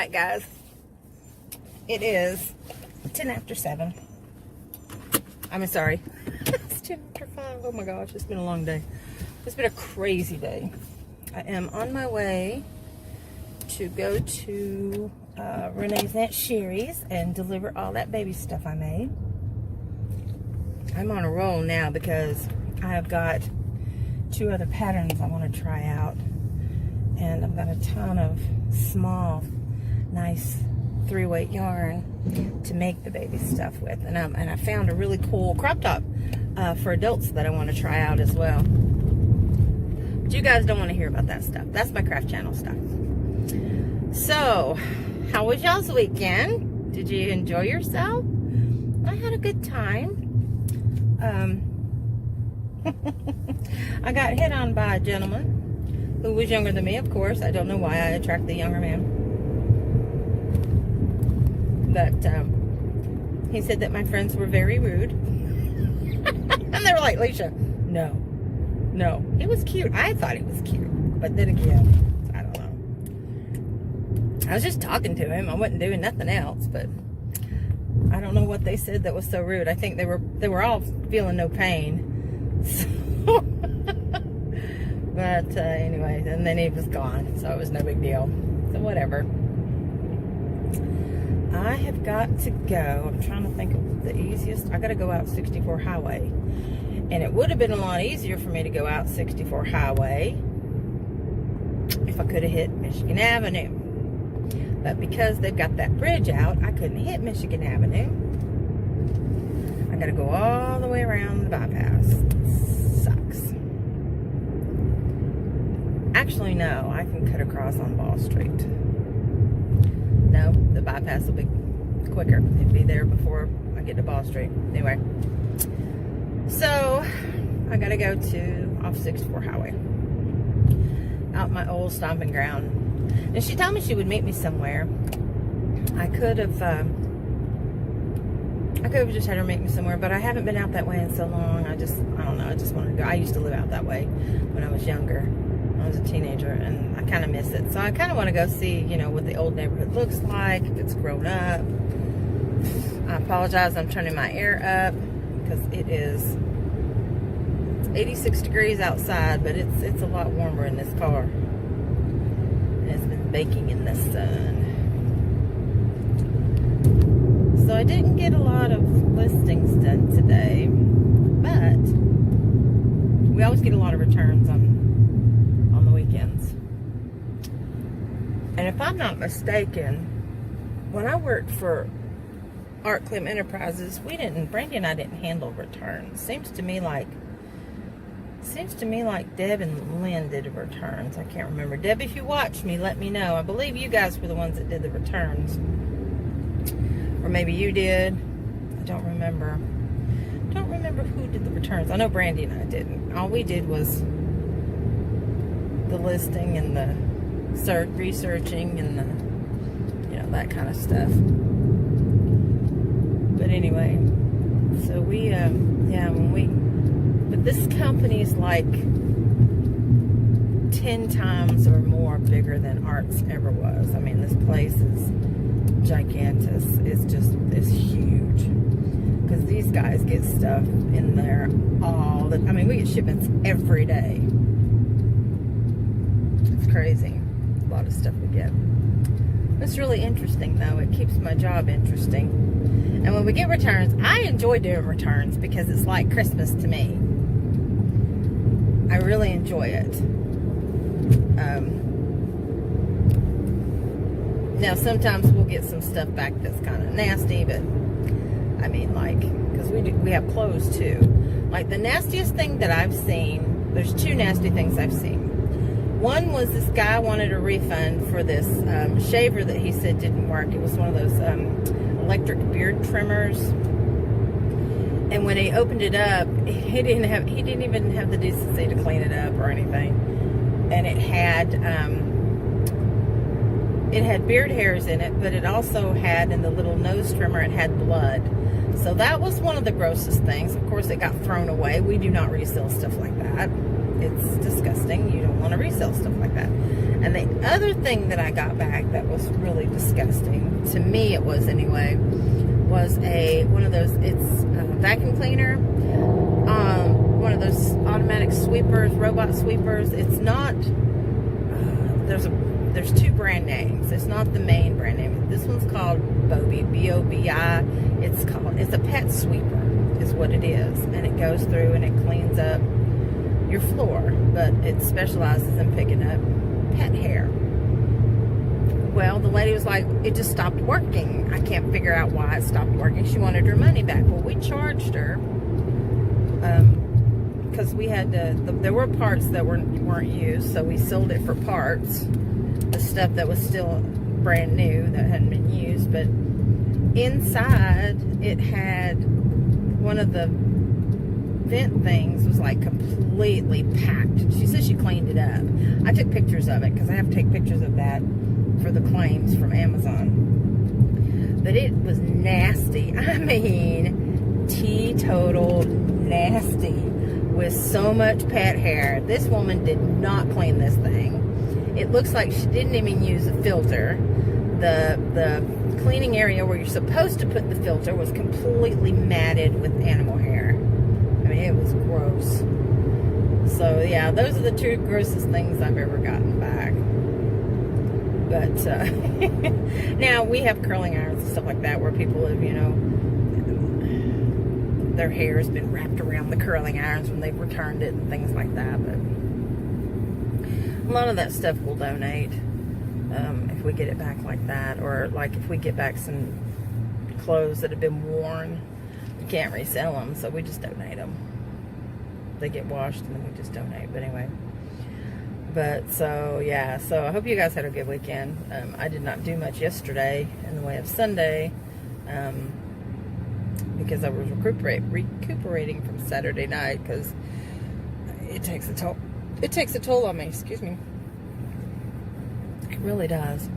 Alright guys, it is 10 after 7. I'm sorry, it's 10 after 5. Oh my gosh, it's been a long day. It's been a crazy day. I am on my way to go to Renee's Aunt Sherry's and deliver all that baby stuff I made. I'm on a roll now because I have got 2 other patterns I want to try out, and I've got a ton of small, nice 3-weight yarn to make the baby stuff with, and I found a really cool crop top for adults that I want to try out as well. But you guys don't want to hear about that stuff. That's my craft channel stuff. So, how was y'all's weekend? Did you enjoy yourself? I had a good time. I got hit on by a gentleman who was younger than me, of course. I don't know why I attract the younger man. But he said that my friends were very rude. And they were like, Leisha, no. He was cute. I thought he was cute. But then again, I don't know. I was just talking to him. I wasn't doing nothing else, but I don't know what they said that was so rude. I think they were all feeling no pain. So but anyway, and then he was gone, so it was no big deal. So whatever. I have got to go. I'm trying to think of the easiest. I got to go out 64 Highway, and it would have been a lot easier for me to go out 64 Highway if I could have hit Michigan Avenue. But because they've got that bridge out, I couldn't hit Michigan Avenue. I got to go all the way around the bypass. Sucks. Actually, no. I can cut across on Ball Street. No, the bypass will be quicker. It'll be there before I get to Ball Street. Anyway. So, I got to go off 64 Highway. Out my old stomping ground. And she told me she would meet me somewhere. I could have just had her meet me somewhere, but I haven't been out that way in so long. I don't know, I just wanted to go. I used to live out that way when I was younger. I was a teenager, and I kind of miss it. So I kind of want to go see, what the old neighborhood looks like, if it's grown up. I apologize, I'm turning my air up because it's 86 degrees outside, but it's a lot warmer in this car. It's been baking in the sun. So I didn't get a lot of listings done today, but we always get a lot of returns on the weekends. And if I'm not mistaken, when I worked for Art Clem Enterprises, Brandy and I didn't handle returns. Seems to me like Deb and Lynn did returns. I can't remember. Deb, if you watch me, let me know. I believe you guys were the ones that did the returns. Or maybe you did. I don't remember. I don't remember who did the returns. I know Brandy and I didn't. All we did was the listing and the researching and the, that kind of stuff. But anyway, so we, but this company is like 10 times or more bigger than Art's ever was. I mean, this place is gigantic. It's huge. Because these guys get stuff in there we get shipments every day. It's crazy. A lot of stuff we get. It's really interesting, though. It keeps my job interesting. And when we get returns, I enjoy doing returns because it's like Christmas to me. I really enjoy it. Now, sometimes we'll get some stuff back that's kind of nasty, but I mean, because we have clothes too. Like, the nastiest thing that I've seen, there's 2 nasty things I've seen. One was this guy wanted a refund for this shaver that he said didn't work. It was one of those electric beard trimmers. And when he opened it up, he didn't even have the decency to clean it up or anything. And it had beard hairs in it, but it also had, in the little nose trimmer, it had blood. So that was one of the grossest things. Of course, it got thrown away. We do not resell stuff like that. It's disgusting. You don't want to resell stuff like that. And the other thing that I got back that was really disgusting, to me it was anyway, was one of those, it's a vacuum cleaner, one of those automatic sweepers, robot sweepers. It's not, there's two brand names. It's not the main brand name. This one's called Bobi, B-O-B-I. It's a pet sweeper is what it is. And it goes through and it cleans up your floor, but it specializes in picking up pet hair. Well, the lady was like, it just stopped working. I can't figure out why it stopped working. She wanted her money back. Well, we charged her because we had to, there were parts that weren't used, so we sold it for parts, the stuff that was still brand new that hadn't been used. But inside it had one of the vent things was like completely packed. She said she cleaned it up. I took pictures of it because I have to take pictures of that for the claims from Amazon. But it was nasty. I mean, teetotal nasty, with so much pet hair. This woman did not clean this thing. It looks like she didn't even use a filter. The cleaning area where you're supposed to put the filter was completely matted with animal hair. I mean, it was gross. So yeah, those are the two grossest things I've ever gotten back. But now we have curling irons and stuff like that where people have, you know, their hair has been wrapped around the curling irons when they've returned it and things like that. But a lot of that stuff we'll donate if we get it back like that, or like if we get back some clothes that have been worn, we can't resell them, so we just donate them. They get washed and then we just donate. But anyway, so yeah, so I hope you guys had a good weekend. I did not do much yesterday in the way of Sunday because I was recuperating from Saturday night, because it takes a toll. It takes a toll on me. Excuse me. It really does.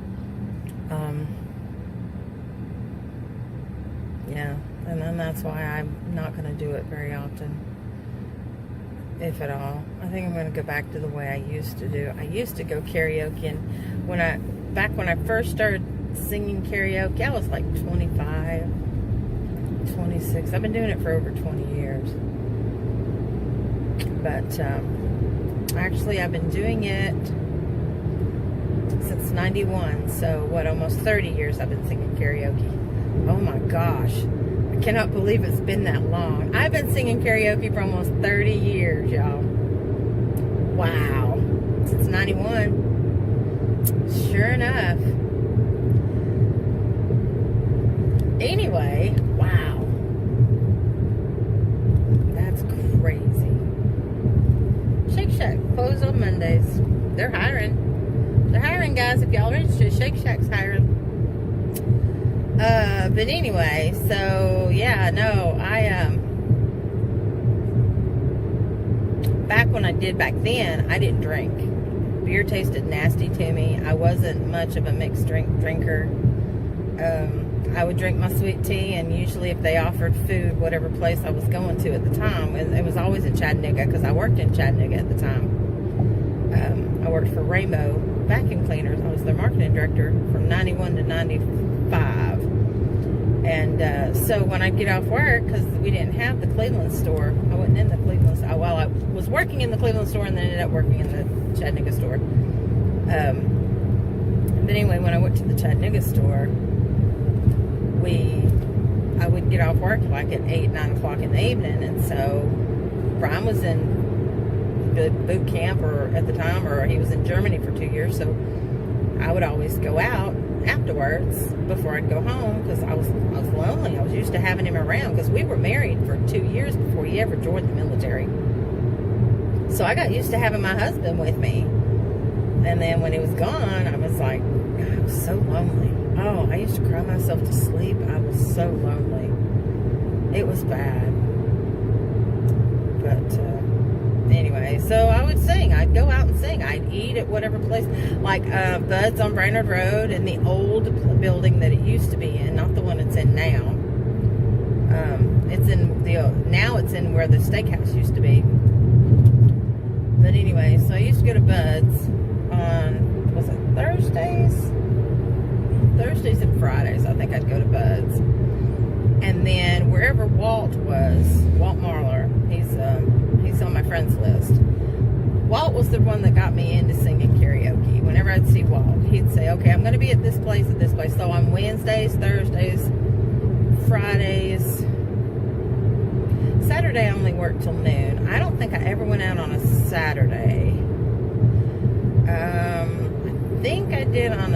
Yeah, and then that's why I'm not going to do it very often, if at all. I think I'm going to go back to the way I used to do. I used to go karaoke, and back when I first started singing karaoke, I was like 25, 26. I've been doing it for over 20 years. But actually, I've been doing it since 91. So what, almost 30 years I've been singing karaoke. Oh my gosh. I cannot believe it's been that long. I've been singing karaoke for almost 30 years, y'all. Wow. Since 91. Sure enough. Anyway, wow. That's crazy. Shake Shack closed on Mondays. They're hiring. They're hiring, guys. If y'all are interested, Shake Shack's hiring. But anyway, so yeah, no, back when I did back then, I didn't drink. Beer tasted nasty to me. I wasn't much of a mixed drinker. I would drink my sweet tea, and usually if they offered food, whatever place I was going to at the time, it was always in Chattanooga, because I worked in Chattanooga at the time. I worked for Rainbow Vacuum Cleaners. I was their marketing director from 91 to 95. And so when I'd get off work, because we didn't have the Cleveland store, I wasn't in the Cleveland store. Well, I was working in the Cleveland store and then ended up working in the Chattanooga store. But anyway, when I went to the Chattanooga store, I would get off work like at 8, 9 o'clock in the evening. And so Brian was in boot camp at the time, or he was in Germany for 2 years. So I would always go out afterwards before I'd go home, because I was lonely. I was used to having him around, because we were married for 2 years before he ever joined the military. So I got used to having my husband with me. And then when he was gone, I was like, I was so lonely. Oh, I used to cry myself to sleep. I was so lonely. It was bad. But anyway, so I would sing. I'd go out and sing. I'd eat at whatever place, like Bud's on Brainerd Road, in the old building that it used to be in, not the one it's in now. Now it's in where the steakhouse used to be. But anyway, so I used to go to Bud's on Walt Marler. He's on my friends list. Walt was the one that got me into singing karaoke. Whenever I'd see Walt, he'd say, okay, I'm going to be at this place, at this place. So on Wednesdays, Thursdays, Fridays, Saturday I only worked till noon. I don't think I ever went out on a Saturday. I think I did on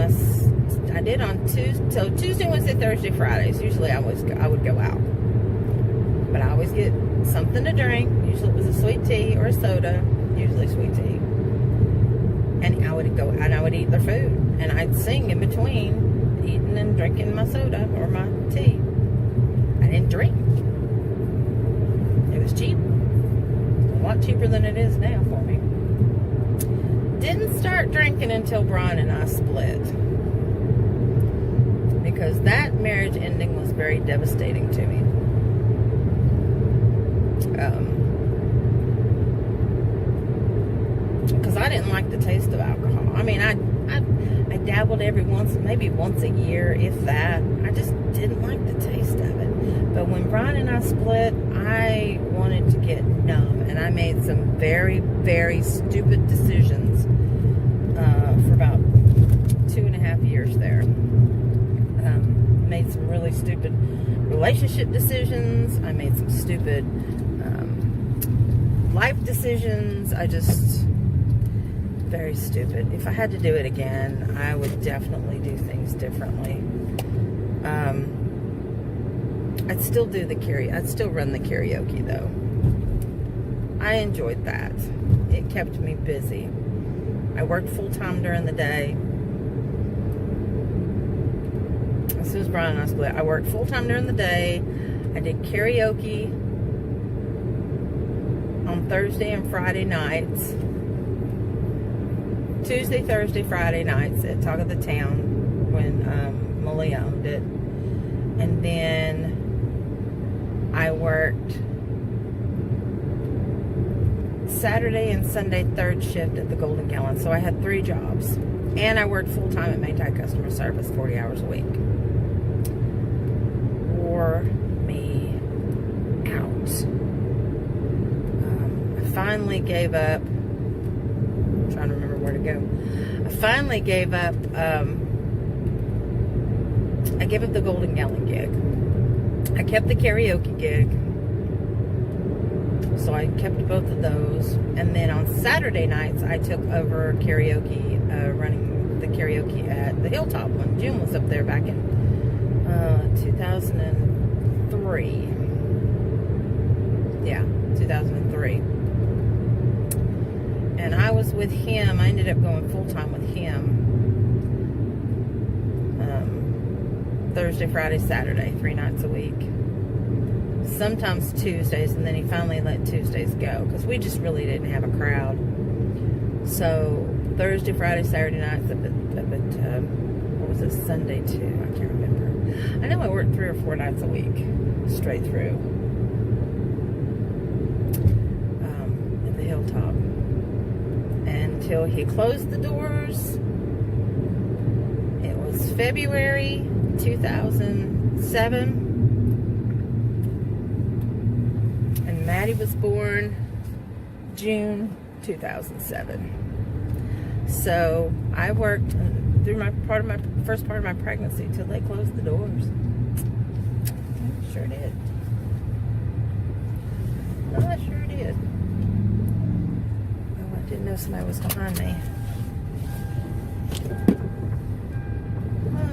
Tuesday. So Tuesday, Wednesday, Thursday, Fridays. Usually I would go out. But I always get something to drink. Usually it was a sweet tea or a soda. Usually sweet tea. And I would go and I would eat their food. And I'd sing in between eating and drinking my soda or my tea. I didn't drink. It was cheap. A lot cheaper than it is now for me. Didn't start drinking until Brian and I split. Because that marriage ending was very devastating to me. Because I didn't like the taste of alcohol. I mean, I dabbled maybe once a year, if that. I just didn't like the taste of it. But when Brian and I split, I wanted to get numb. And I made some very, very stupid decisions for about 2.5 years there. Made some really stupid relationship decisions. I made some stupid life decisions. Very stupid. If I had to do it again, I would definitely do things differently. I'd still do I'd still run the karaoke though. I enjoyed that. It kept me busy. I worked full-time during the day. As soon as Brian and I split, I worked full-time during the day. I did karaoke on Thursday and Friday nights. Tuesday, Thursday, Friday nights at Talk of the Town when Molly owned it. And then I worked Saturday and Sunday third shift at the Golden Gallon. So I had 3 jobs. And I worked full-time at Maytag Customer Service, 40 hours a week. Wore me out. I finally gave up. I'm trying to remember where to go. I finally gave up. I gave up the Golden Gallon gig. I kept the karaoke gig. So I kept both of those. And then on Saturday nights, I took over karaoke, running the karaoke at the Hilltop when June was up there back in 2003. Yeah, 2003. And I was with him. I ended up going full-time with him. Thursday, Friday, Saturday, 3 nights a week. Sometimes Tuesdays, and then he finally let Tuesdays go because we just really didn't have a crowd. So Thursday, Friday, Saturday nights up at what was it, Sunday too? I can't remember. I know I worked 3 or 4 nights a week straight through at the Hilltop until he closed the doors. It was February 2007. Maddie was born June 2007. So I worked through first part of my pregnancy till they closed the doors. I sure did. Oh, I sure did. Oh, I didn't know somebody was behind me.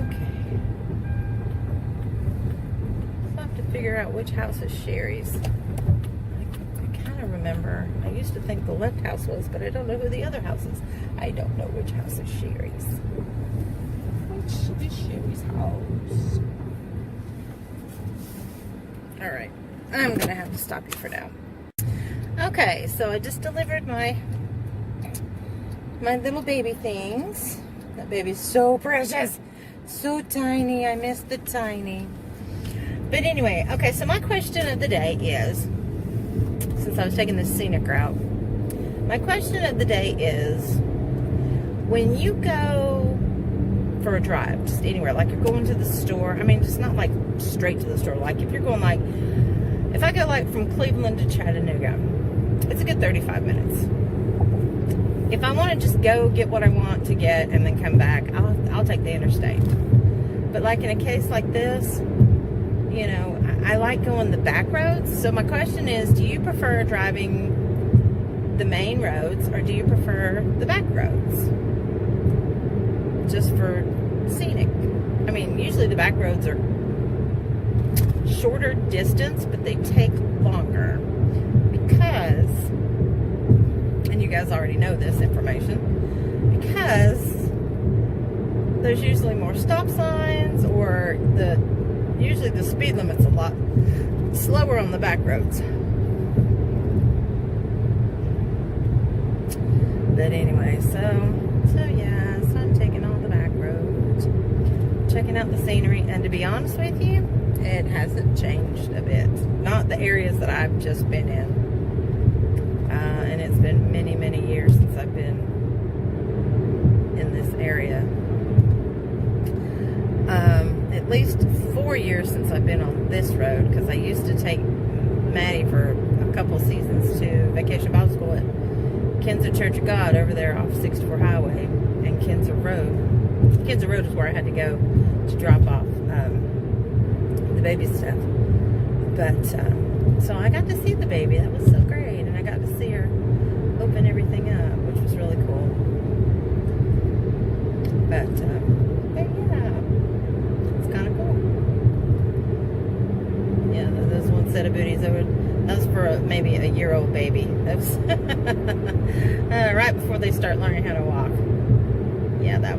Okay. So I have to figure out which house is Sherry's. Remember, I used to think the left house was, but I don't know who the other house is. I don't know which house is Sherry's. Which is Sherry's house? Alright, I'm gonna have to stop you for now. Okay, so I just delivered my little baby things. That baby's so precious, so tiny. I miss the tiny. But anyway, okay, so my question of the day is, since I was taking this scenic route, my question of the day is, when you go for a drive, just anywhere, like you're going to the store, I mean, just not like straight to the store, like if you're going like, if I go like from Cleveland to Chattanooga, it's a good 35 minutes. If I want to just go get what I want to get and then come back, I'll take the interstate. But like in a case like this, you know, I like going the back roads. So my question is, do you prefer driving the main roads or do you prefer the back roads? Just for scenic. I mean, usually the back roads are shorter distance, but they take longer because, and you guys already know this information, because there's usually more stop signs, or usually the speed limit's a lot slower on the back roads. But anyway, so yeah, so I'm taking all the back roads, checking out the scenery, and to be honest with you, it hasn't changed a bit. Not the areas that I've just been in. And it's been many, many years since I've been in this area. At least 4 years since I've been on this road, because I used to take Maddie for a couple seasons to Vacation Bible School at Kinser Church of God over there off 64 Highway and Kinser Road. Kinser Road is where I had to go to drop off the baby stuff. But so I got to see the baby. That was so great, and I got to see her open everything up, which was really cool. But yeah, it's kind of cool. Yeah, there's one set of booties that was for maybe a year-old baby. That was right before they start learning how to walk. Yeah, they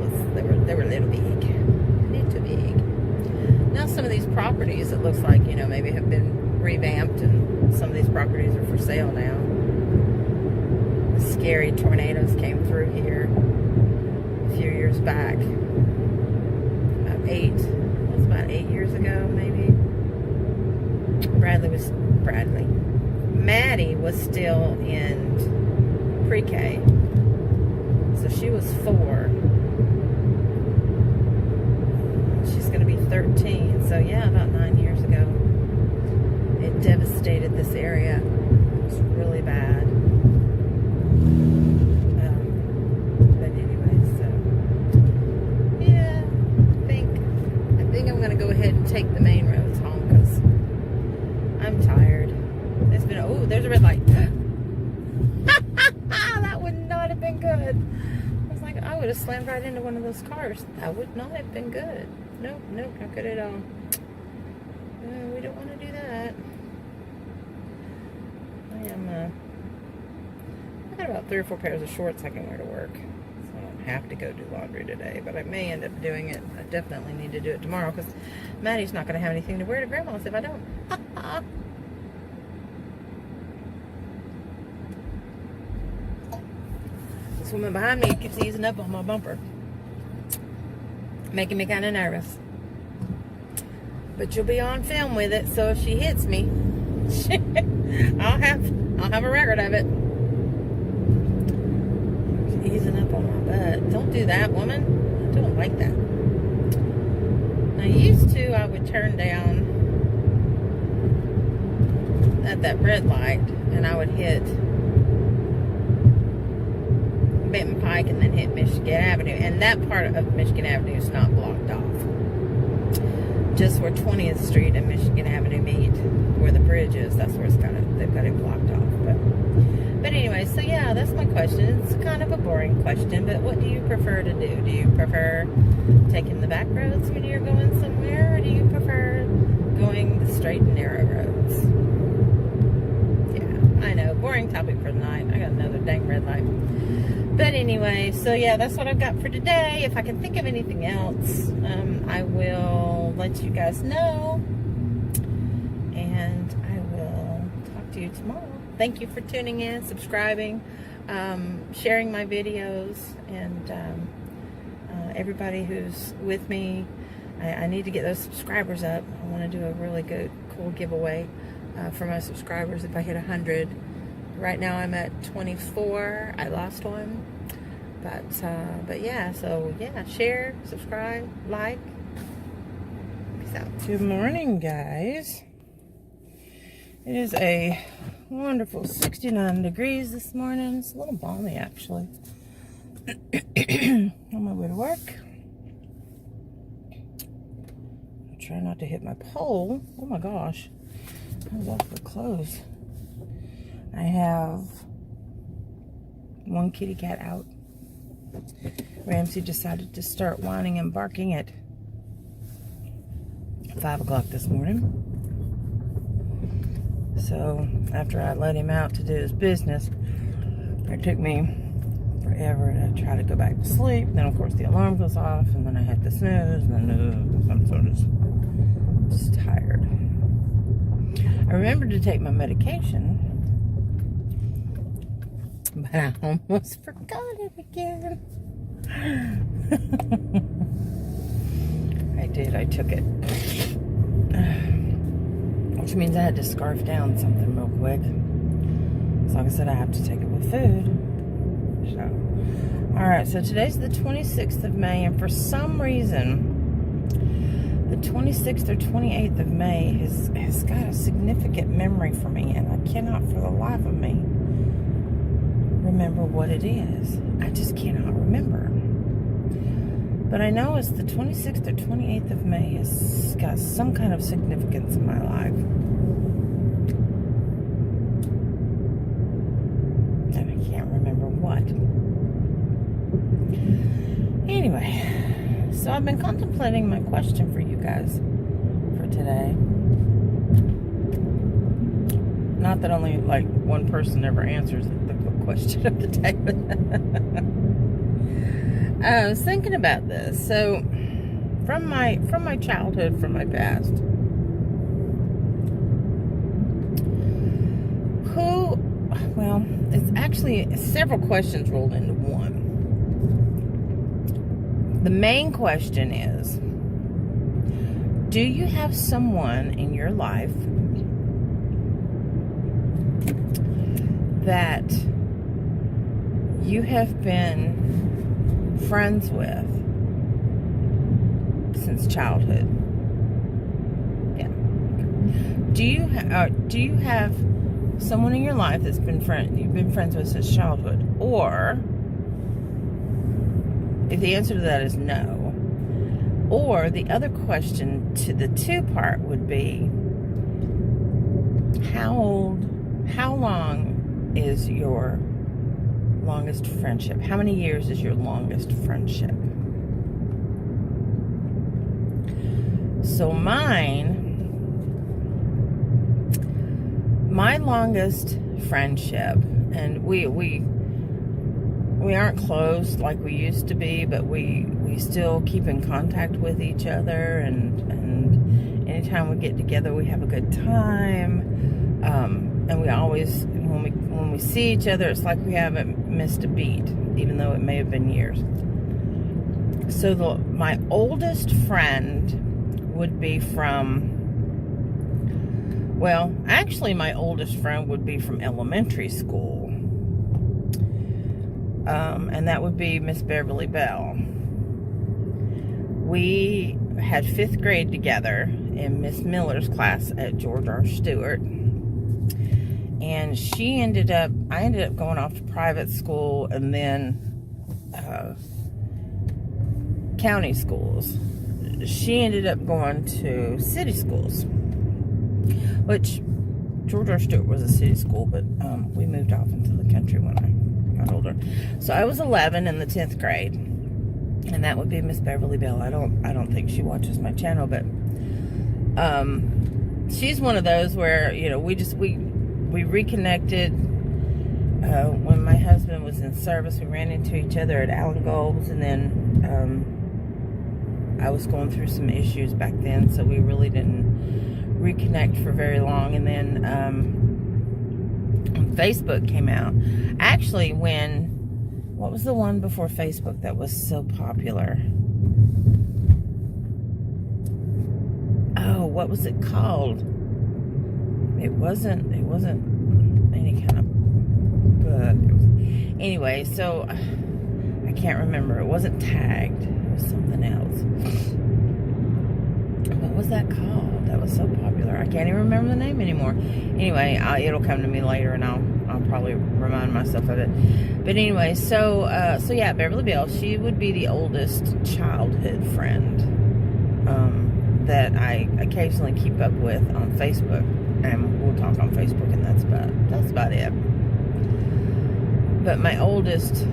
were little big, little big. Now some of these properties, it looks like, you know, maybe have been revamped, and some of these properties are for sale now. The scary tornadoes came through here a few years back. About 8 years ago, maybe. Maddie was still in pre-K, so she was 4. She's going to be 13, so yeah, about 9 years ago. It devastated this area. It was really bad. But anyway, so yeah, I think I'm going to go ahead and take the main roads home because I'm tired. It's been, oh, there's a red light. That would not have been good. I was like, I would have slammed right into one of those cars. That would not have been good. Nope, not good at all. We don't want to do that. I got about 3 or 4 pairs of shorts I can wear to work. So I don't have to go do laundry today, but I may end up doing it. I definitely need to do it tomorrow because Maddie's not going to have anything to wear to Grandma's if I don't. This woman behind me keeps easing up on my bumper, making me kind of nervous. But you'll be on film with it, so if she hits me, I'll have a record of it. She's easing up on my butt. Don't do that, woman. I don't like that. Now, used to, I would turn down at that red light, and I would hit Benton Pike and then hit Michigan Avenue, and that part of Michigan Avenue is not blocked off. Just where 20th Street and Michigan Avenue meet, where the bridge is, that's where they've got it blocked off. But anyway, so yeah, that's my question. It's kind of a boring question, but what do you prefer to do? Do you prefer taking the back roads when you're going somewhere, or do you prefer going the straight and narrow roads? Yeah, I know, boring topic for the night. I got another dang red light. But anyway, so yeah, that's what I've got for today. If I can think of anything else, I will let you guys know. And I will talk to you tomorrow. Thank you for tuning in, subscribing, sharing my videos, and everybody who's with me. I need to get those subscribers up. I want to do a really good, cool giveaway for my subscribers if I hit 100. Right now I'm at 24. I lost one. But yeah, so yeah, share, subscribe, like. Peace out. Good morning, guys. It is a wonderful 69 degrees this morning. It's a little balmy, actually. On my way to work. I'll try not to hit my pole. Oh my gosh. I was out for clothes. I have one kitty cat out. Ramsey decided to start whining and barking at 5 o'clock this morning. So after I let him out to do his business, it took me forever to try to go back to sleep. Then of course the alarm goes off, and then I had to snooze, and then I'm sort of just tired. I remembered to take my medication, but I almost forgot it again. I did. I took it. Which means I had to scarf down something real quick. So like I said, I have to take it with food. So, alright, so today's the 26th of May, and for some reason, the 26th or 28th of May has got a significant memory for me, and I cannot for the life of me remember what it is. I just cannot remember. But I know it's the 26th or 28th of May has got some kind of significance in my life. And I can't remember what. Anyway, so I've been contemplating my question for you guys for today. Not that only like one person ever answers the question of the day, but I was thinking about this. So, from my childhood, from my past, well, it's actually several questions rolled into one. The main question is, do you have someone in your life that you have been friends with since childhood? Yeah. Do you have someone in your life that's you've been friends with since childhood? Or if the answer to that is no, or the other question to the two-part would be, how long is your longest friendship? How many years is your longest friendship? So my longest friendship, and we aren't close like we used to be, but we still keep in contact with each other, and anytime we get together we have a good time, and we always, when we see each other, it's like we haven't missed a beat, even though it may have been years. So my oldest friend would be from, well, actually my oldest friend would be from elementary school. And that would be Miss Beverly Bell. We had 5th grade together in Miss Miller's class at George R. Stewart. And I ended up going off to private school, and then county schools. She ended up going to city schools, which George R. Stewart was a city school, but we moved off into the country when I got older. So I was 11 in the 10th grade, and that would be Miss Beverly Bell. I don't think she watches my channel, but she's one of those where, you know, we reconnected when my husband was in service. We ran into each other at Allen Gold's, and then I was going through some issues back then, so we really didn't reconnect for very long. And then Facebook came out. Actually, what was the one before Facebook that was so popular? Oh, what was it called? It wasn't any kind of book. Anyway, so I can't remember. It wasn't tagged. It was something else. What was that called? That was so popular. I can't even remember the name anymore. Anyway, it'll come to me later, and I'll probably remind myself of it. But anyway, so yeah, Beverly Bell. She would be the oldest childhood friend that I occasionally keep up with on Facebook, and we'll talk on Facebook, and that's about it. But my oldest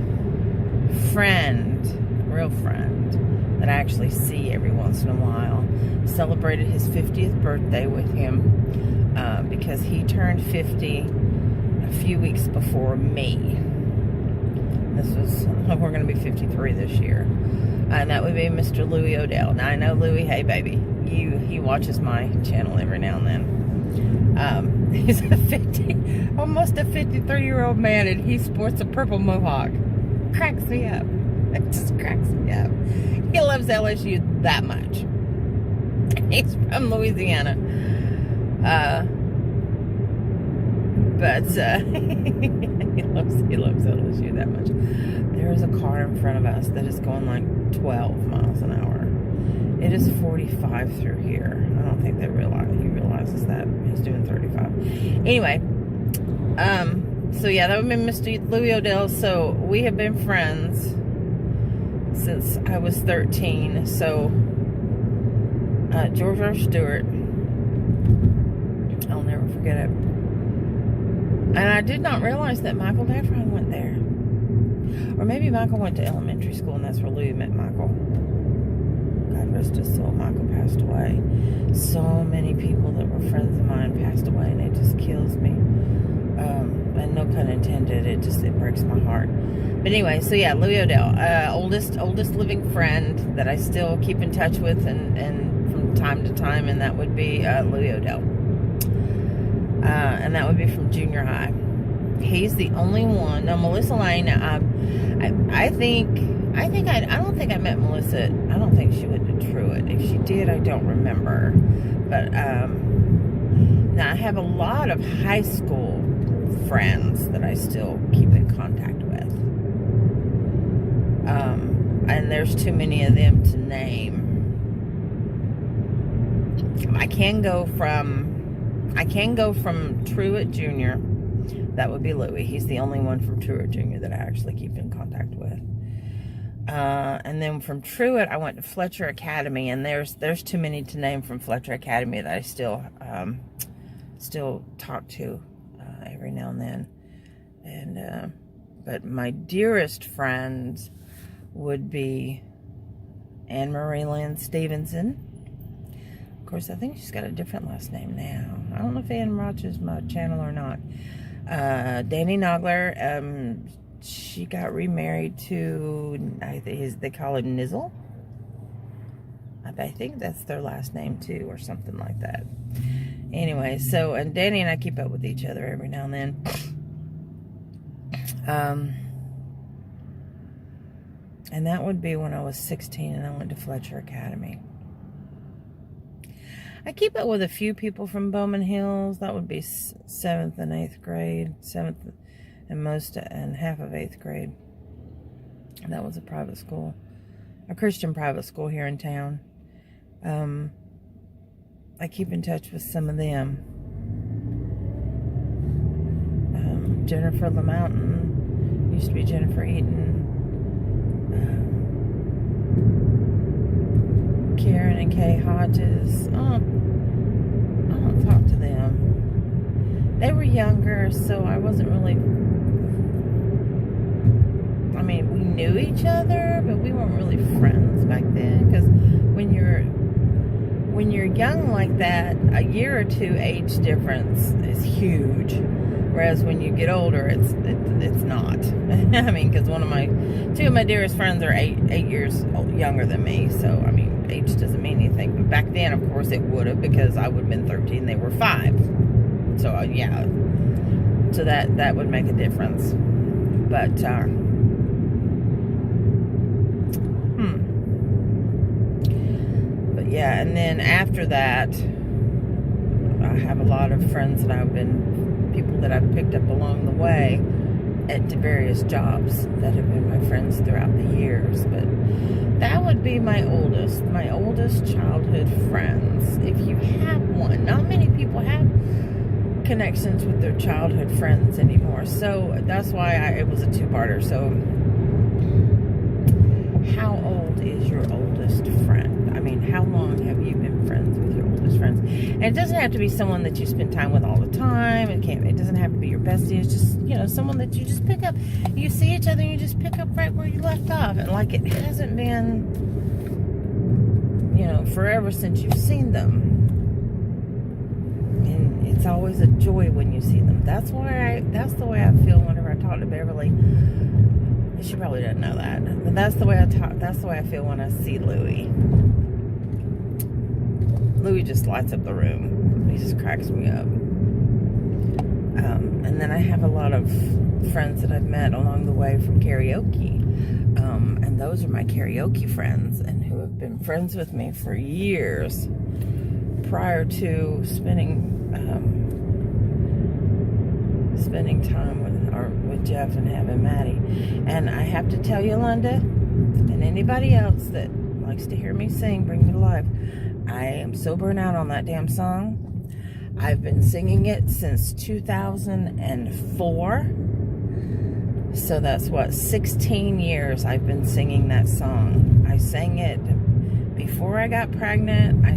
friend, real friend, that I actually see every once in a while, celebrated his 50th birthday with him because he turned 50 a few weeks before me. We're going to be 53 this year. And that would be Mr. Louis Odell. Now, I know Louis, hey baby, he watches my channel every now and then. He's almost a 53-year-old man, and he sports a purple mohawk. Cracks me up. It just cracks me up. He loves LSU that much. He's from Louisiana. But he loves LSU that much. There is a car in front of us that is going like 12 miles an hour. It is 45 through here. I don't think he realizes that. He's doing 35. Anyway, so yeah, that would be Mr. Louis Odell. So we have been friends since I was 13. So George R. Stewart, I'll never forget it. And I did not realize that Michael Daffron went there. Or maybe Michael went to elementary school, and that's where Louis met Michael. God rest his soul. Michael passed away. So many people that were friends of mine passed away, and it just kills me. And no pun intended. It breaks my heart. But anyway, so yeah, Louis Odell, oldest living friend that I still keep in touch with, and from time to time, and that would be Louis Odell. And that would be from junior high. He's the only one. Now, Melissa Lane, I don't think I met Melissa. I don't think she went to Truett. If she did, I don't remember. But now I have a lot of high school friends that I still keep in contact with. And there's too many of them to name. I can go from Truett Jr. That would be Louis. He's the only one from Truett Jr. that I actually keep in contact with. And then from Truett, I went to Fletcher Academy, and there's too many to name from Fletcher Academy that I still talk to every now and then. And but my dearest friends would be Anne Marie Lynn Stevenson. Of course, I think she's got a different last name now. I don't know if Anne watches my channel or not. Danny Nogler, she got remarried to, they call it Nizzle. I think that's their last name too, or something like that. Anyway, so, and Danny and I keep up with each other every now and then. And that would be when I was 16 and I went to Fletcher Academy. I keep up with a few people from Bowman Hills. That would be 7th and 8th grade. 7th and half of 8th grade. And that was a private school. A Christian private school here in town. I keep in touch with some of them. Jennifer LaMountain. Used to be Jennifer Eaton. Karen and Kay Hodges. I don't talk to them. They were younger, so I wasn't really... I mean, we knew each other, but we weren't really friends back then. Because when you're young like that, a year or two age difference is huge. Whereas when you get older, it's not. I mean, because two of my dearest friends are eight years younger than me. So, I mean, age doesn't mean anything. But back then, of course, it would have, because I would have been 13, they were 5. So, yeah. So that would make a difference. But, But, yeah, and then after that, I have a lot of friends that people that I've picked up along the way at various jobs that have been my friends throughout the years. But that would be my oldest childhood friends. connections with their childhood friends anymore. So that's why it was a two-parter. So how old is your oldest friend? I mean, how long have you been friends with your oldest friends? And it doesn't have to be someone that you spend time with all the time. It doesn't have to be your bestie. It's just, you know, someone that you just pick up. You see each other and you just pick up right where you left off. And like it hasn't been, you know, forever since you've seen them. And it's always a joy when you see them. That's the way I feel whenever I talk to Beverly. She probably doesn't know that, but that's the way I talk. That's the way I feel when I see Louie. Louie just lights up the room. He just cracks me up. And then I have a lot of friends that I've met along the way from karaoke, and those are my karaoke friends, and who have been friends with me for years prior to spending time with Jeff and having Maddie. And I have to tell you, Linda, and anybody else that likes to hear me sing Bring Me to Life, I am so burnt out on that damn song. I've been singing it since 2004. So that's what, 16 years I've been singing that song. I sang it before I got pregnant. I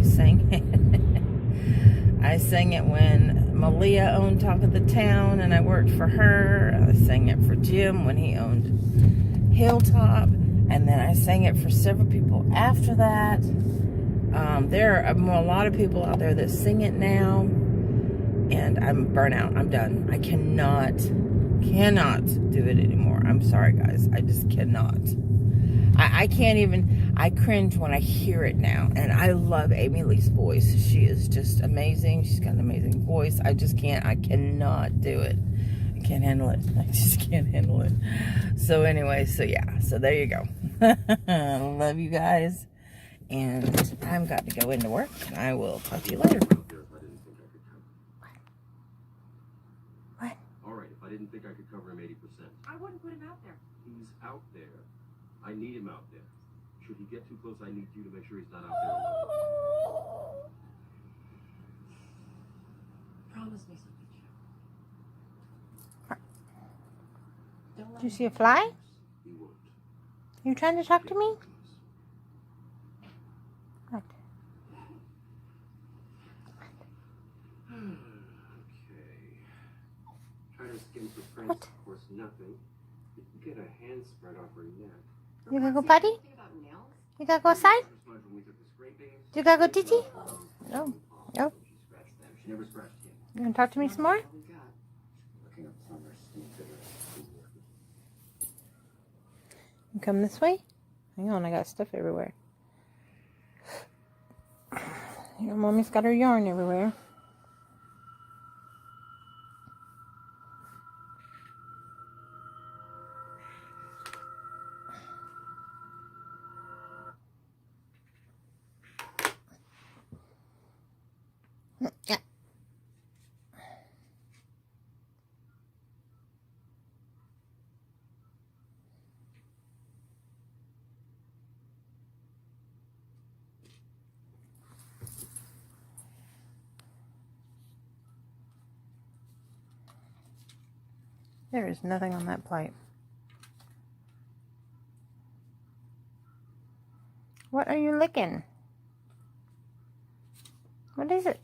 sang it when Malia owned Talk of the Town and I worked for her. I sang it for Jim when he owned Hilltop. And then I sang it for several people after that. There are a lot of people out there that sing it now. And I'm burnt out. I'm done. I cannot do it anymore. I'm sorry, guys. I just cannot. I can't even, I cringe when I hear it now. And I love Amy Lee's voice. She is just amazing. She's got an amazing voice. I cannot do it. I can't handle it. I just can't handle it. So anyway, so yeah. So there you go. Love you guys. And I've got to go into work. And I will talk to you later. What? All right, if I didn't think I could cover him 80%. I wouldn't put him out there. He's out there. I need him out there. Should he get too close, I need you to make sure he's not out there alone. Promise me something, Joe. Don't let Did you see a fly? He won't. You trying to talk to me? What? Okay. Try to skin for Prince, What? of course, nothing. You can get a hand spread off her neck. You gotta go potty? Anything about nails? You gotta go outside? You gotta go titty? No. No. She scratched them. She never scratched him. You wanna talk to me some more? What we got? Looking up from her sneak that her schoolwork. You come this way? Hang on, I got stuff everywhere. You know, Mommy's got her yarn everywhere. Yeah. There is nothing on that plate. What are you licking? What is it?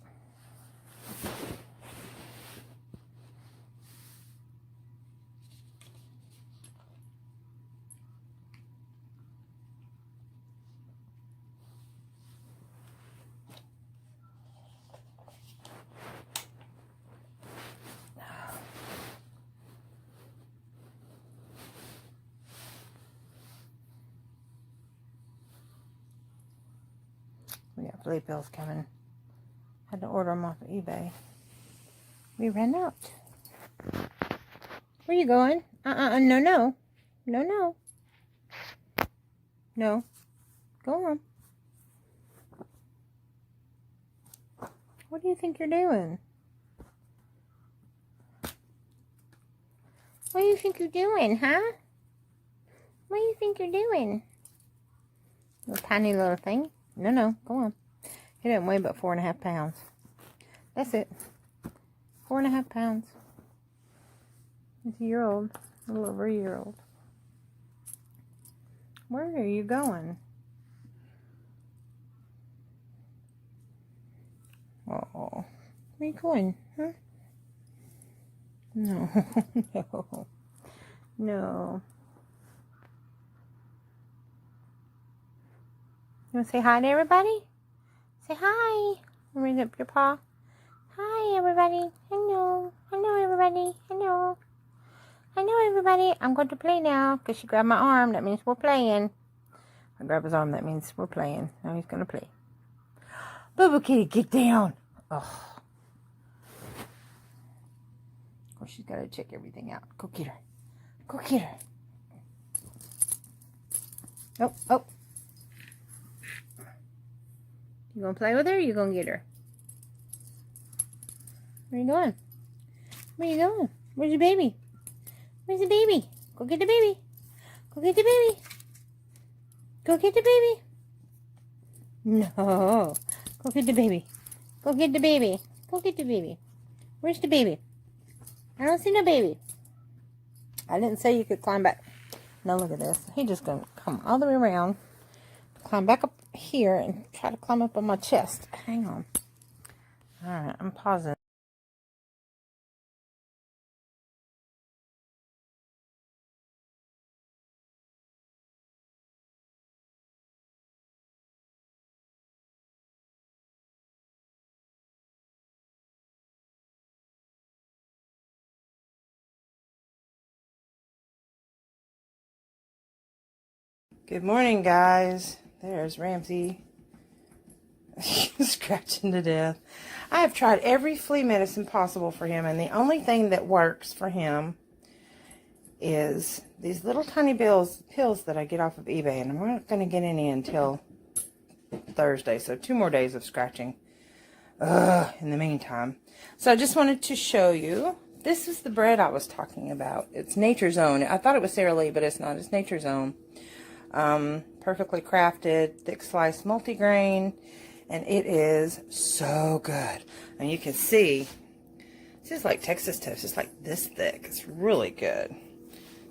We got flea pills coming. Had to order them off of eBay. We ran out. Where you going? No. No. No. Go on. What do you think you're doing? What do you think you're doing, huh? What do you think you're doing? Little tiny little thing. No. Go on. It doesn't weigh but 4.5 pounds. That's it. 4.5 pounds. He's a year old. A little over a year old. Where are you going? Oh, where are you going? Huh? No, no, no. You want to say hi to everybody? Say hi. Raise up your paw. Hi, everybody. Hello. Hello, everybody. Hello. Hello, everybody. I'm going to play now because she grabbed my arm. That means we're playing. I grab his arm. That means we're playing. Now he's going to play. Boo-boo kitty, get down. Oh. Of course, she's got to check everything out. Go get her. Go get her. Oh, oh. You going to play with her or you going to get her? Where you going? Where you going? Where's your baby? Where's the baby? Go get the baby. Go get the baby. Go get the baby. No. Go get the baby. Go get the baby. Go get the baby. Where's the baby? I don't see no baby. I didn't say you could climb back. Now look at this. He's just going to come all the way around. Climb back up here and try to climb up on my chest. Hang on. Alright, I'm pausing. Good morning, guys. There's Ramsey. Scratching to death. I have tried every flea medicine possible for him, and the only thing that works for him is these little tiny pills that I get off of eBay, and I'm not going to get any until Thursday, so 2 more days of scratching in the meantime. So I just wanted to show you. This is the bread I was talking about. It's Nature's Own. I thought it was Sara Lee, but it's not. It's Nature's Own. Perfectly crafted, thick slice multigrain, and it is so good. And you can see, it's just like Texas toast. It's like this thick. It's really good.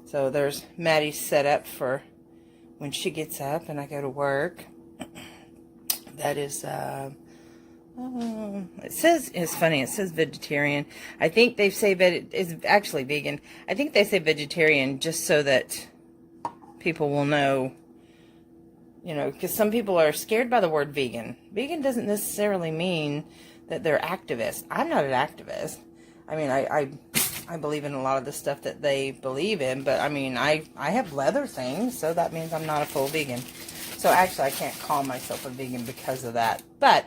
So there's Maddie's set up for when she gets up and I go to work. That is, it says, it's funny, it says vegetarian. I think they say it's actually vegan. I think they say vegetarian just so that people will know, you know, because some people are scared by the word vegan. Vegan doesn't necessarily mean that they're activists. I'm not an activist. I mean, I believe in a lot of the stuff that they believe in, but I mean, I have leather things, so that means I'm not a full vegan. So actually, I can't call myself a vegan because of that. But,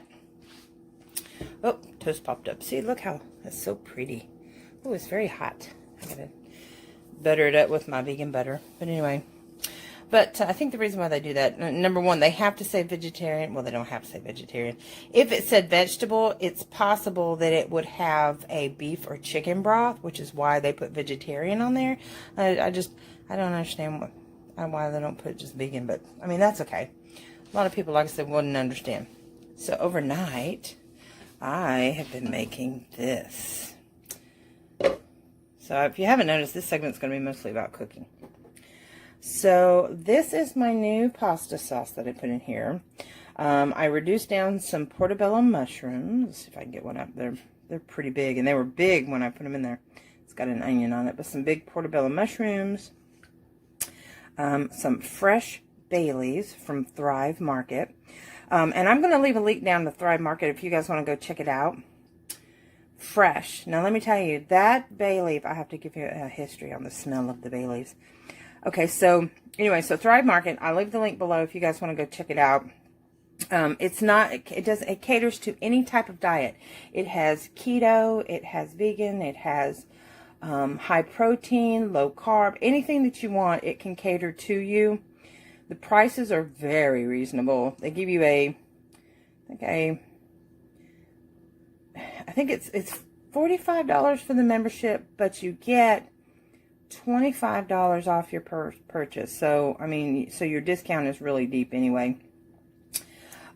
oh, toast popped up. See, look how, that's so pretty. Oh, it's very hot. I gotta butter it up with my vegan butter. But anyway. But I think the reason why they do that, number one, they have to say vegetarian. Well, they don't have to say vegetarian. If it said vegetable, it's possible that it would have a beef or chicken broth, which is why they put vegetarian on there. I don't understand why they don't put just vegan, but I mean, that's okay. A lot of people, like I said, wouldn't understand. So overnight, I have been making this. So if you haven't noticed, this segment's going to be mostly about cooking. So this is my new pasta sauce that I put in here. I reduced down some portobello mushrooms. Let's see if I can get one up. They're pretty big, and they were big when I put them in there. It's got an onion on it, but some big portobello mushrooms. Some fresh bay leaves from Thrive Market. And I'm going to leave a link down to Thrive Market if you guys want to go check it out. Fresh. Now let me tell you, that bay leaf, I have to give you a history on the smell of the bay leaves. Okay, so anyway, so Thrive Market, I'll leave the link below if you guys want to go check it out. It caters to any type of diet. It has keto, it has vegan, it has high protein, low carb, anything that you want, it can cater to you. The prices are very reasonable. They give you I think it's $45 for the membership, but you get $25 off your purchase. So, I mean, so your discount is really deep anyway.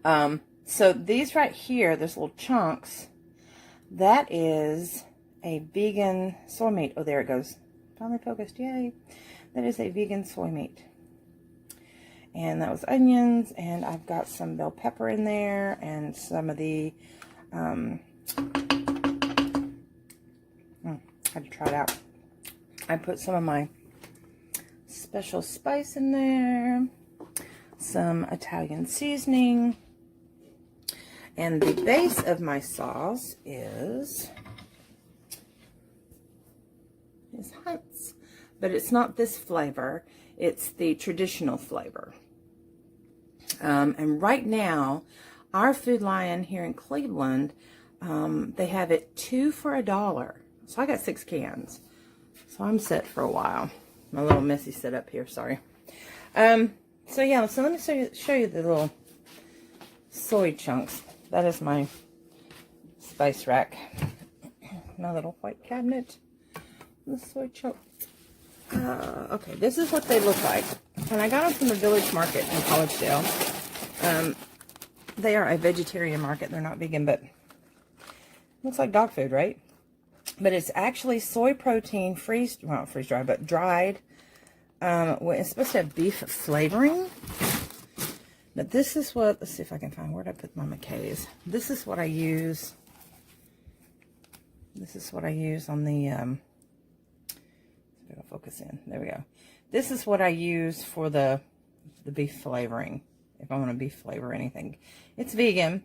So these right here, this little chunks, that is a vegan soy meat. Oh, there it goes. Finally focused. Yay. That is a vegan soy meat. And that was onions, and I've got some bell pepper in there, and some of the, had to try it out. I put some of my special spice in there, some Italian seasoning, and the base of my sauce is Hunt's, but it's not this flavor. It's the traditional flavor. And right now, our Food Lion here in Cleveland, they have it 2 for $1. So I got 6 cans. So I'm set for a while. My little messy setup here, sorry. So yeah, so let me show you the little soy chunks. That is my spice rack. My little white cabinet. The soy chunk. Okay, this is what they look like. And I got them from the Village Market in Collegedale. They are a vegetarian market. They're not vegan, but looks like dog food, right? But it's actually soy protein, not freeze-dried, but dried. It's supposed to have beef flavoring. But this is what, let's see if I can find, where did I put my McKays? This is what I use. This is what I use on the, it'll focus in. There we go. This is what I use for the beef flavoring. If I want to beef flavor anything. It's vegan.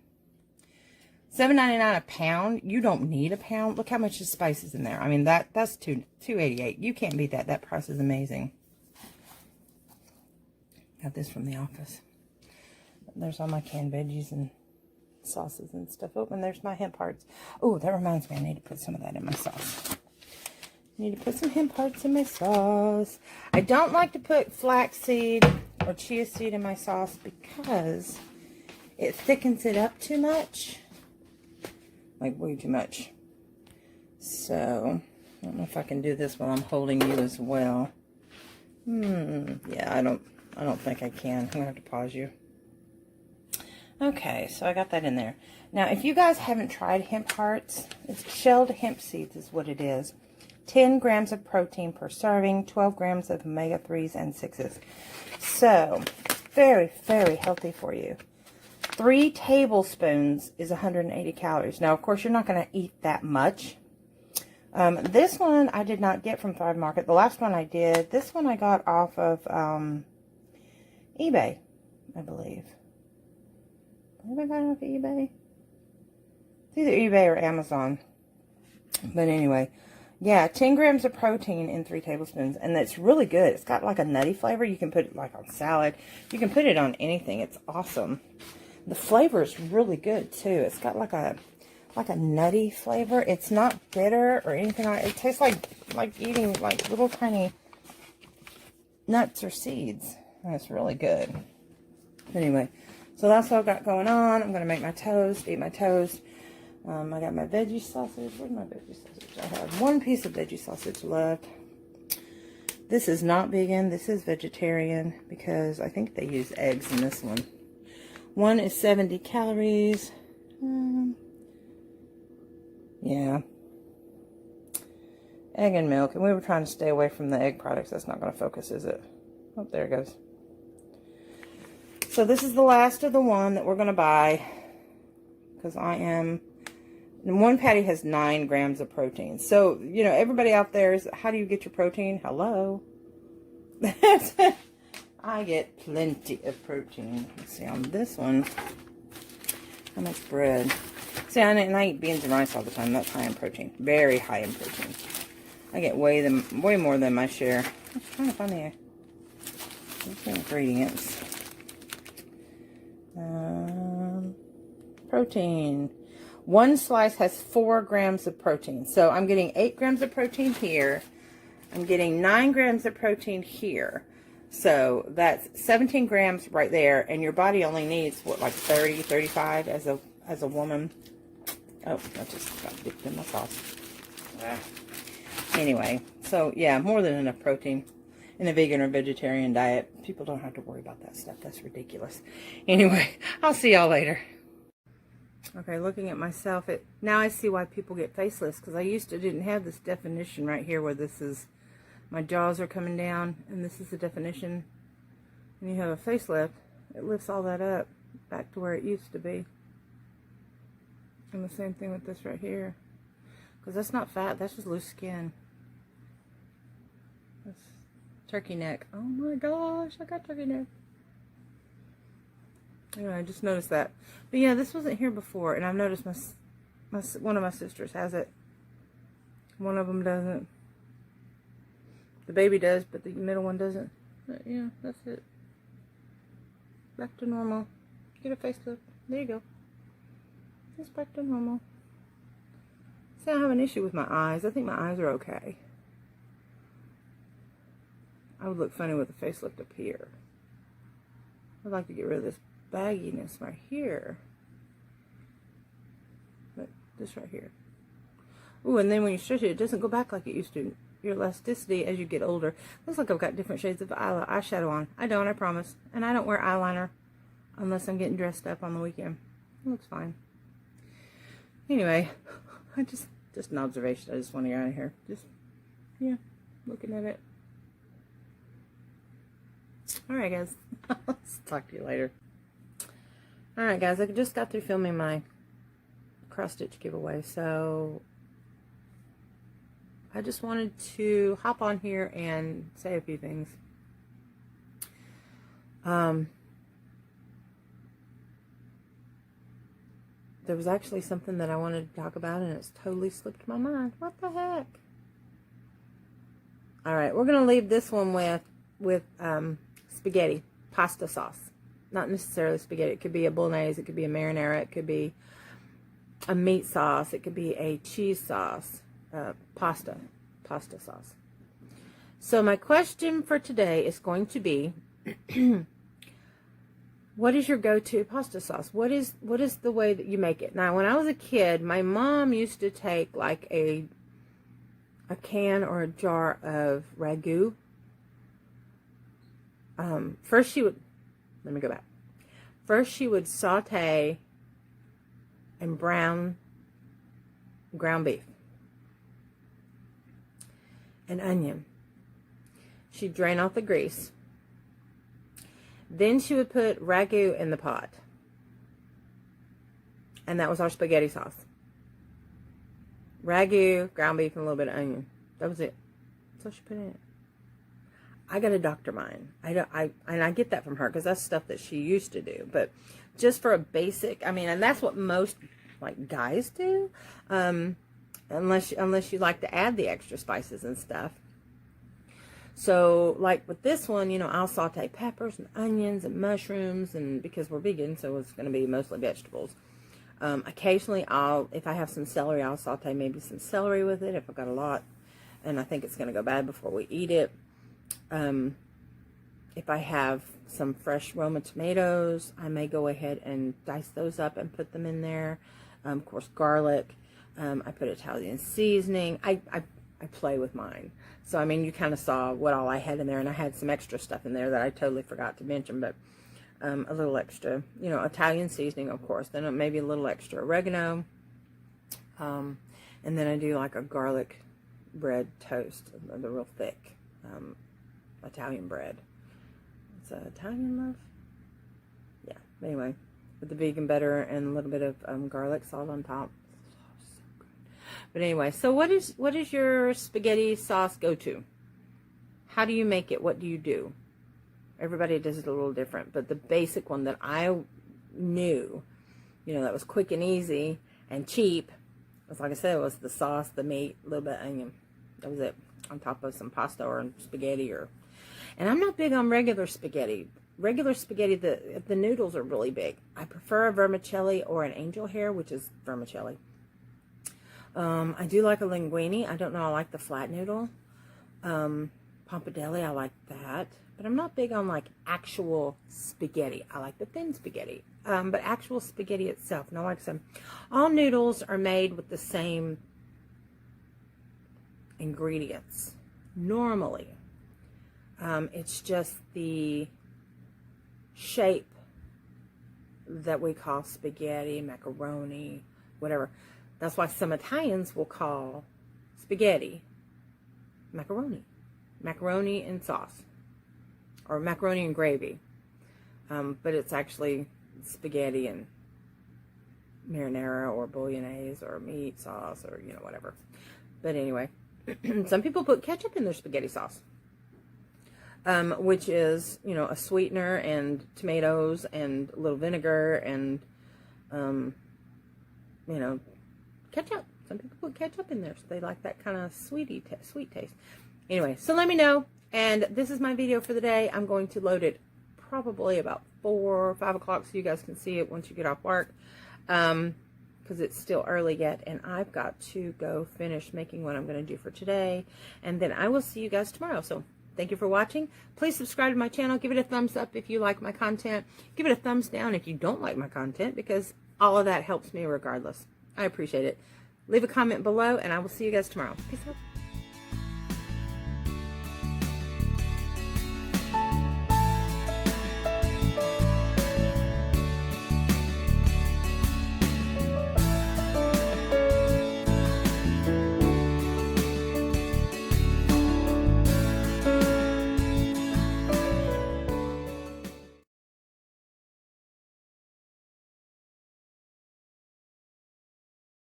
$7.99 a pound. You don't need a pound. Look how much the spice is in there. I mean, that's $2.88. You can't beat that. That price is amazing. Got this from the office. There's all my canned veggies and sauces and stuff. Oh, and there's my hemp hearts. Oh, that reminds me, I need to put some of that in my sauce. I need to put some hemp hearts in my sauce. I don't like to put flaxseed or chia seed in my sauce because it thickens it up too much. Like way too much. So, I don't know if I can do this while I'm holding you as well. Yeah, I don't think I can. I'm gonna have to pause you. Okay, so I got that in there. Now, if you guys haven't tried hemp hearts, it's shelled hemp seeds is what it is. 10 grams of protein per serving, 12 grams of omega-3s and 6s. So, very, very healthy for you. 3 tablespoons is 180 calories. Now, of course, you're not going to eat that much. This one I did not get from Thrive Market. The last one I did. This one I got off of eBay, I believe. Have I got it off of eBay? It's either eBay or Amazon. But anyway, yeah, 10 grams of protein in 3 tablespoons. And it's really good. It's got like a nutty flavor. You can put it like on salad. You can put it on anything. It's awesome. The flavor is really good too. It's got like a nutty flavor. It's not bitter or anything like it. It tastes like eating like little tiny nuts or seeds. And it's really good. Anyway, so that's what I've got going on. I'm going to make my toast, eat my toast. I got my veggie sausage. Where's my veggie sausage? I have 1 piece of veggie sausage left. This is not vegan. This is vegetarian because I think they use eggs in this one. One is 70 calories. Yeah. Egg and milk. And we were trying to stay away from the egg products. That's not going to focus, is it? Oh, there it goes. So this is the last of the one that we're going to buy. Because and 1 patty has 9 grams of protein. So, you know, everybody out there is, how do you get your protein? Hello. I get plenty of protein. Let's see, on this one, how much bread? See, and I eat beans and rice all the time. That's high in protein. Very high in protein. I get way more than my share. I'm just trying to find the ingredients. Protein. 1 slice has 4 grams of protein. So I'm getting 8 grams of protein here. I'm getting 9 grams of protein here. So that's 17 grams right there. And your body only needs, what, like 30, 35 as a woman. Oh, I just got dipped in my sauce. Anyway, so yeah, more than enough protein in a vegan or vegetarian diet. People don't have to worry about that stuff. That's ridiculous. Anyway, I'll see y'all later. Okay, looking at myself, now I see why people get facelifts, because I didn't have this definition right here where this is, my jaws are coming down, and this is the definition. And you have a facelift, it lifts all that up back to where it used to be. And the same thing with this right here, because that's not fat, that's just loose skin. That's turkey neck. Oh my gosh, I got turkey neck. Anyway, I just noticed that. But yeah, this wasn't here before, and I've noticed one of my sisters has it. One of them doesn't. The baby does, but the middle one doesn't. But yeah, that's it. Back to normal. Get a facelift. There you go. It's back to normal. See, I have an issue with my eyes. I think my eyes are okay. I would look funny with a facelift up here. I'd like to get rid of this bagginess right here. But this right here. Ooh, and then when you stretch it, it doesn't go back like it used to. Your elasticity as you get older. Looks like I've got different shades of eyeshadow on. I don't, I promise. And I don't wear eyeliner unless I'm getting dressed up on the weekend. It looks fine. Anyway, just an observation. I just want to get out of here. Just, yeah, looking at it. Alright guys, let's talk to you later. Alright guys, I just got through filming my cross-stitch giveaway, so I just wanted to hop on here and say a few things. There was actually something that I wanted to talk about, and it's totally slipped my mind. What the heck? Alright, we're going to leave this one with spaghetti, pasta sauce. Not necessarily spaghetti. It could be a bolognese, it could be a marinara, it could be a meat sauce, it could be a cheese sauce, pasta sauce. So my question for today is going to be, what is your go-to pasta sauce? What is the way that you make it? Now, when I was a kid, my mom used to take like a can or a jar of ragu. First she would, let me go back. First she would saute and brown ground beef and onion. She'd drain off the grease. Then she would put ragu in the pot. And that was our spaghetti sauce. Ragu, ground beef, and a little bit of onion. That was it. That's all she put in it. I got to doctor mine. And I get that from her because that's stuff that she used to do. But just for a basic, I mean, and that's what most like guys do, unless you like to add the extra spices and stuff. So like with this one, you know, I'll saute peppers and onions and mushrooms, and because we're vegan, so it's going to be mostly vegetables. Occasionally, if I have some celery, I'll saute maybe some celery with it if I've got a lot, and I think it's going to go bad before we eat it. If I have some fresh Roma tomatoes, I may go ahead and dice those up and put them in there. Of course, garlic. I put Italian seasoning. I play with mine. So, I mean, you kind of saw what all I had in there, and I had some extra stuff in there that I totally forgot to mention, but a little extra, you know, Italian seasoning, of course, then maybe a little extra oregano, and then I do like a garlic bread toast, the real thick Italian bread. It's Italian loaf? Yeah, anyway, with the vegan butter and a little bit of garlic salt on top. But anyway, so what is your spaghetti sauce go-to? How do you make it? What do you do? Everybody does it a little different, but the basic one that I knew, you know, that was quick and easy and cheap, was, like I said, it was the sauce, the meat, a little bit of onion. That was it, on top of some pasta or spaghetti. And I'm not big on regular spaghetti. Regular spaghetti, the noodles are really big. I prefer a vermicelli or an angel hair, which is vermicelli. I do like a linguine. I don't know, I like the flat noodle. Pompadilli, I like that. But I'm not big on like actual spaghetti. I like the thin spaghetti. But actual spaghetti itself, no, like I said, all noodles are made with the same ingredients. Normally. It's just the shape that we call spaghetti, macaroni, whatever. That's why some Italians will call spaghetti macaroni. Macaroni and sauce. Or macaroni and gravy. But it's actually spaghetti and marinara or bolognese or meat sauce or, you know, whatever. But anyway, some people put ketchup in their spaghetti sauce. Which is, you know, a sweetener and tomatoes and a little vinegar and, you know, ketchup. Some people put ketchup in there, so they like that kind of sweet taste. Anyway, so let me know. And this is my video for the day. I'm going to load it probably about 4 or 5 o'clock so you guys can see it once you get off work. Because it's still early yet, and I've got to go finish making what I'm going to do for today. And then I will see you guys tomorrow. So thank you for watching. Please subscribe to my channel. Give it a thumbs up if you like my content. Give it a thumbs down if you don't like my content, because all of that helps me regardless. I appreciate it. Leave a comment below, and I will see you guys tomorrow. Peace out.